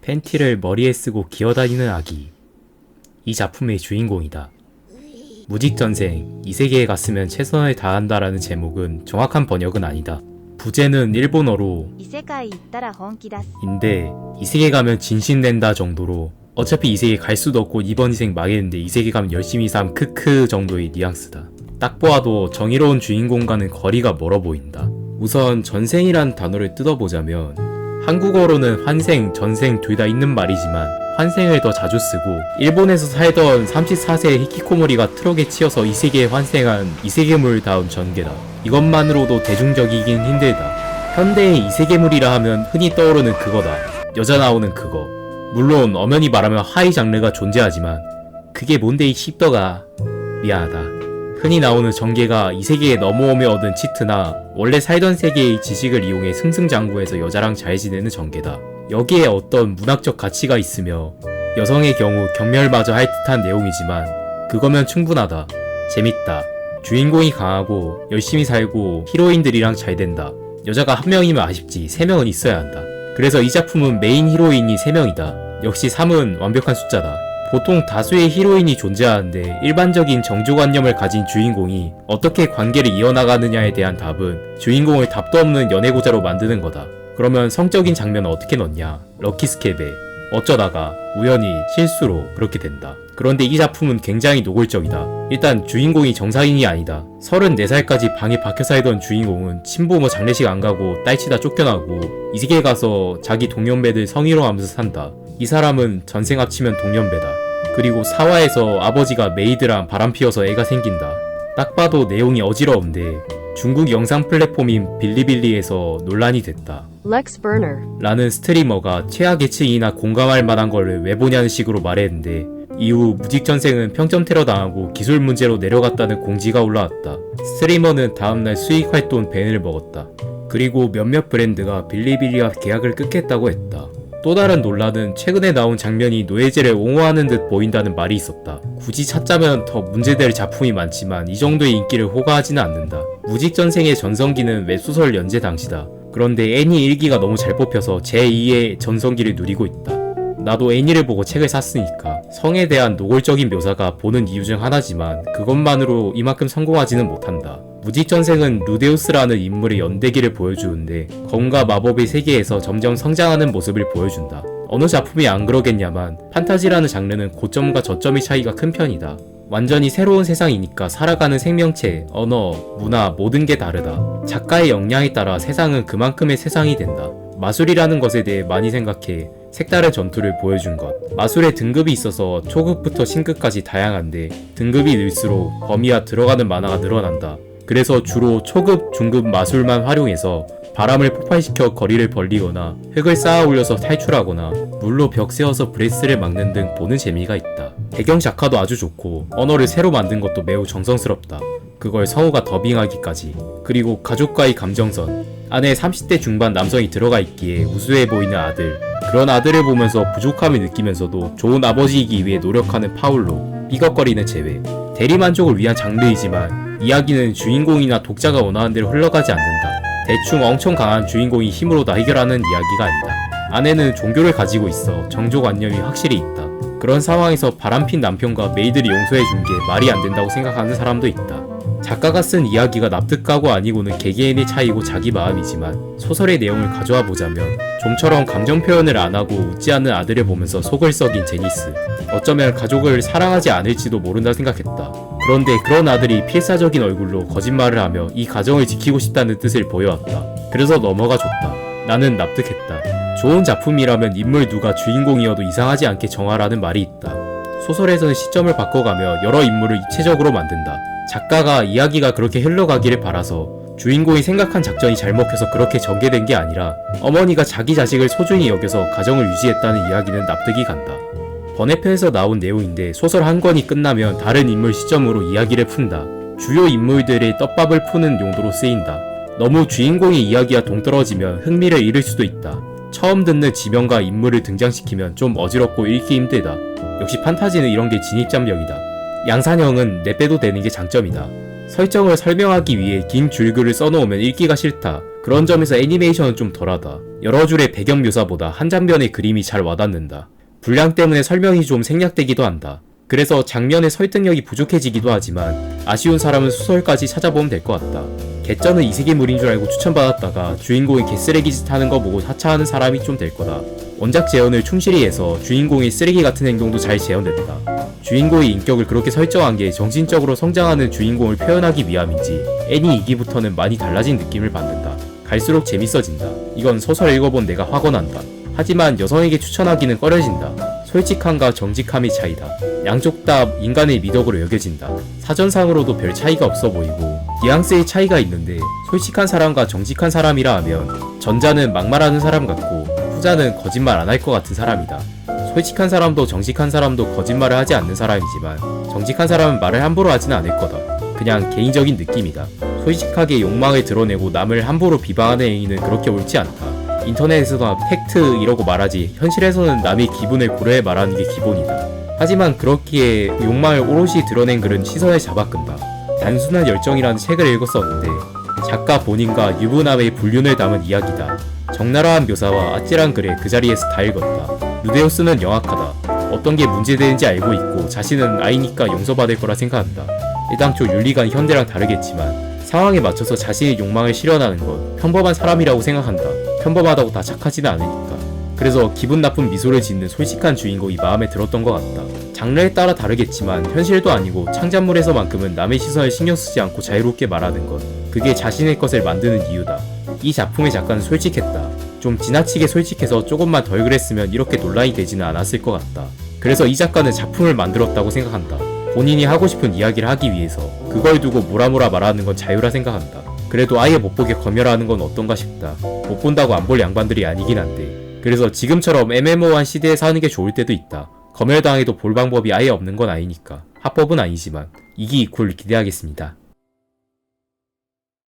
팬티를 머리에 쓰고 기어다니는 아기. 이 작품의 주인공이다. 무직전생, 이 세계에 갔으면 최선을 다한다라는 제목은 정확한 번역은 아니다. 부제는 일본어로 異世界行ったら本気出す 인데 이 세계 가면 진심낸다 정도로 어차피 이 세계 갈 수도 없고 이번 인생 망했는데 이 세계 가면 열심히 삶 크크 정도의 뉘앙스다. 딱 보아도 정의로운 주인공과는 거리가 멀어 보인다. 우선 전생이란 단어를 뜯어보자면 한국어로는 환생, 전생 둘 다 있는 말이지만 환생을 더 자주 쓰고 일본에서 살던 34세의 히키코모리가 트럭에 치여서 이 세계에 환생한 이세계물다운 전개다. 이것만으로도 대중적이긴 힘들다. 현대의 이세계물이라 하면 흔히 떠오르는 그거다. 여자 나오는 그거. 물론 엄연히 말하면 하이 장르가 존재하지만 그게 뭔데 이 씹더가. 미안하다. 흔히 나오는 전개가 이 세계에 넘어오며 얻은 치트나 원래 살던 세계의 지식을 이용해 승승장구해서 여자랑 잘 지내는 전개다. 여기에 어떤 문학적 가치가 있으며 여성의 경우 경멸마저 할 듯한 내용이지만 그거면 충분하다. 재밌다. 주인공이 강하고 열심히 살고 히로인들이랑 잘 된다. 여자가 한 명이면 아쉽지 3명은 있어야 한다. 그래서 이 작품은 메인 히로인이 3명이다. 역시 3은 완벽한 숫자다. 보통 다수의 히로인이 존재하는데 일반적인 정조관념을 가진 주인공이 어떻게 관계를 이어나가느냐에 대한 답은 주인공을 답도 없는 연애고자로 만드는 거다. 그러면 성적인 장면은 어떻게 넣냐? 럭키스케베. 어쩌다가 우연히 실수로 그렇게 된다. 그런데 이 작품은 굉장히 노골적이다. 일단 주인공이 정상인이 아니다. 34살까지 방에 박혀 살던 주인공은 친부모 장례식 안 가고 딸치다 쫓겨나고 이 세계에 가서 자기 동년배들 성희롱 하면서 산다. 이 사람은 전생 합치면 동년배다. 그리고 사화에서 아버지가 메이드랑 바람 피워서 애가 생긴다. 딱 봐도 내용이 어지러운데 중국 영상 플랫폼인 빌리빌리에서 논란이 됐다. Lex Burner. 라는 스트리머가 최하 계층이나 공감할 만한 걸 왜 보냐는 식으로 말했는데 이후 무직전생은 평점 테러 당하고 기술 문제로 내려갔다는 공지가 올라왔다. 스트리머는 다음날 수익 활동 밴을 먹었다. 그리고 몇몇 브랜드가 빌리빌리와 계약을 끊겠다고 했다. 또 다른 논란은 최근에 나온 장면이 노예제를 옹호하는 듯 보인다는 말이 있었다. 굳이 찾자면 더 문제될 작품이 많지만 이 정도의 인기를 호가하지는 않는다. 무직전생의 전성기는 웹소설 연재 당시다. 그런데 애니 1기가 너무 잘 뽑혀서 제2의 전성기를 누리고 있다. 나도 애니를 보고 책을 샀으니까 성에 대한 노골적인 묘사가 보는 이유 중 하나지만 그것만으로 이만큼 성공하지는 못한다. 무직전생은 루데우스라는 인물의 연대기를 보여주는데 검과 마법의 세계에서 점점 성장하는 모습을 보여준다. 어느 작품이 안 그러겠냐만 판타지라는 장르는 고점과 저점의 차이가 큰 편이다. 완전히 새로운 세상이니까 살아가는 생명체, 언어, 문화 모든 게 다르다. 작가의 역량에 따라 세상은 그만큼의 세상이 된다. 마술이라는 것에 대해 많이 생각해 색다른 전투를 보여준 것. 마술의 등급이 있어서 초급부터 신급까지 다양한데 등급이 늘수록 범위와 들어가는 만화가 늘어난다. 그래서 주로 초급, 중급 마술만 활용해서 바람을 폭발시켜 거리를 벌리거나 흙을 쌓아 올려서 탈출하거나 물로 벽 세워서 브레스를 막는 등 보는 재미가 있다. 배경 작화도 아주 좋고 언어를 새로 만든 것도 매우 정성스럽다. 그걸 성우가 더빙하기까지. 그리고 가족과의 감정선. 안에 30대 중반 남성이 들어가 있기에 우수해 보이는 아들. 그런 아들을 보면서 부족함을 느끼면서도 좋은 아버지이기 위해 노력하는 파울로. 삐걱거리는 제외. 대리만족을 위한 장르이지만 이야기는 주인공이나 독자가 원하는 대로 흘러가지 않는다. 대충 엄청 강한 주인공이 힘으로 다 해결하는 이야기가 아니다. 아내는 종교를 가지고 있어 정조관념이 확실히 있다. 그런 상황에서 바람핀 남편과 메이드를 용서해준 게 말이 안 된다고 생각하는 사람도 있다. 작가가 쓴 이야기가 납득가고 아니고는 개개인의 차이고 자기 마음이지만 소설의 내용을 가져와 보자면 좀처럼 감정 표현을 안 하고 웃지 않는 아들을 보면서 속을 썩인 제니스. 어쩌면 가족을 사랑하지 않을지도 모른다 생각했다. 그런데 그런 아들이 필사적인 얼굴로 거짓말을 하며 이 가정을 지키고 싶다는 뜻을 보여왔다. 그래서 넘어가 줬다. 나는 납득했다. 좋은 작품이라면 인물 누가 주인공이어도 이상하지 않게 정하라는 말이 있다. 소설에서는 시점을 바꿔가며 여러 인물을 입체적으로 만든다. 작가가 이야기가 그렇게 흘러가기를 바라서 주인공이 생각한 작전이 잘 먹혀서 그렇게 전개된 게 아니라 어머니가 자기 자식을 소중히 여겨서 가정을 유지했다는 이야기는 납득이 간다. 번외편에서 나온 내용인데 소설 한 권이 끝나면 다른 인물 시점으로 이야기를 푼다. 주요 인물들의 떡밥을 푸는 용도로 쓰인다. 너무 주인공의 이야기와 동떨어지면 흥미를 잃을 수도 있다. 처음 듣는 지명과 인물을 등장시키면 좀 어지럽고 읽기 힘들다. 역시 판타지는 이런 게 진입장벽이다. 양산형은 내빼도 되는 게 장점이다. 설정을 설명하기 위해 긴 줄글을 써놓으면 읽기가 싫다. 그런 점에서 애니메이션은 좀 덜하다. 여러 줄의 배경 묘사보다 한 장면의 그림이 잘 와닿는다. 분량 때문에 설명이 좀 생략되기도 한다. 그래서 장면의 설득력이 부족해지기도 하지만 아쉬운 사람은 소설까지 찾아보면 될 것 같다. 개쩌는 이세계물인 줄 알고 추천받았다가 주인공이 개쓰레기 짓 하는 거 보고 하차하는 사람이 좀 될 거다. 원작 재현을 충실히 해서 주인공의 쓰레기 같은 행동도 잘 재현됐다. 주인공의 인격을 그렇게 설정한 게 정신적으로 성장하는 주인공을 표현하기 위함인지 애니 2기부터는 많이 달라진 느낌을 받는다. 갈수록 재밌어진다. 이건 소설 읽어본 내가 확언한다. 하지만 여성에게 추천하기는 꺼려진다. 솔직함과 정직함의 차이다. 양쪽 다 인간의 미덕으로 여겨진다. 사전상으로도 별 차이가 없어 보이고 뉘앙스의 차이가 있는데 솔직한 사람과 정직한 사람이라 하면 전자는 막말하는 사람 같고 후자는 거짓말 안 할 것 같은 사람이다. 솔직한 사람도 정직한 사람도 거짓말을 하지 않는 사람이지만 정직한 사람은 말을 함부로 하지는 않을 거다. 그냥 개인적인 느낌이다. 솔직하게 욕망을 드러내고 남을 함부로 비방하는 행위는 그렇게 옳지 않다. 인터넷에서나 팩트 이러고 말하지 현실에서는 남의 기분을 고려해 말하는 게 기본이다. 하지만 그렇기에 욕망을 오롯이 드러낸 글은 시선을 잡아끈다. 단순한 열정이라는 책을 읽었었는데 작가 본인과 유부남의 불륜을 담은 이야기다. 적나라한 묘사와 아찔한 글에 그 자리에서 다 읽었다. 루데우스는 영악하다. 어떤 게 문제되는지 알고 있고 자신은 아이니까 용서받을 거라 생각한다. 애당초 윤리관 현대랑 다르겠지만 상황에 맞춰서 자신의 욕망을 실현하는 건 평범한 사람이라고 생각한다. 평범하다고 다 착하지는 않으니까. 그래서 기분 나쁜 미소를 짓는 솔직한 주인공이 마음에 들었던 것 같다. 장르에 따라 다르겠지만 현실도 아니고 창작물에서만큼은 남의 시선을 신경 쓰지 않고 자유롭게 말하는 것. 그게 자신의 것을 만드는 이유다. 이 작품의 작가는 솔직했다. 좀 지나치게 솔직해서 조금만 덜 그랬으면 이렇게 논란이 되지는 않았을 것 같다. 그래서 이 작가는 작품을 만들었다고 생각한다. 본인이 하고 싶은 이야기를 하기 위해서 그걸 두고 뭐라뭐라 말하는 건 자유라 생각한다. 그래도 아예 못 보게 검열하는 건 어떤가 싶다. 못 본다고 안 볼 양반들이 아니긴 한데. 그래서 지금처럼 애매모호한 시대에 사는 게 좋을 때도 있다. 검열당해도 볼 방법이 아예 없는 건 아니니까. 합법은 아니지만 2기 이퀄 기대하겠습니다.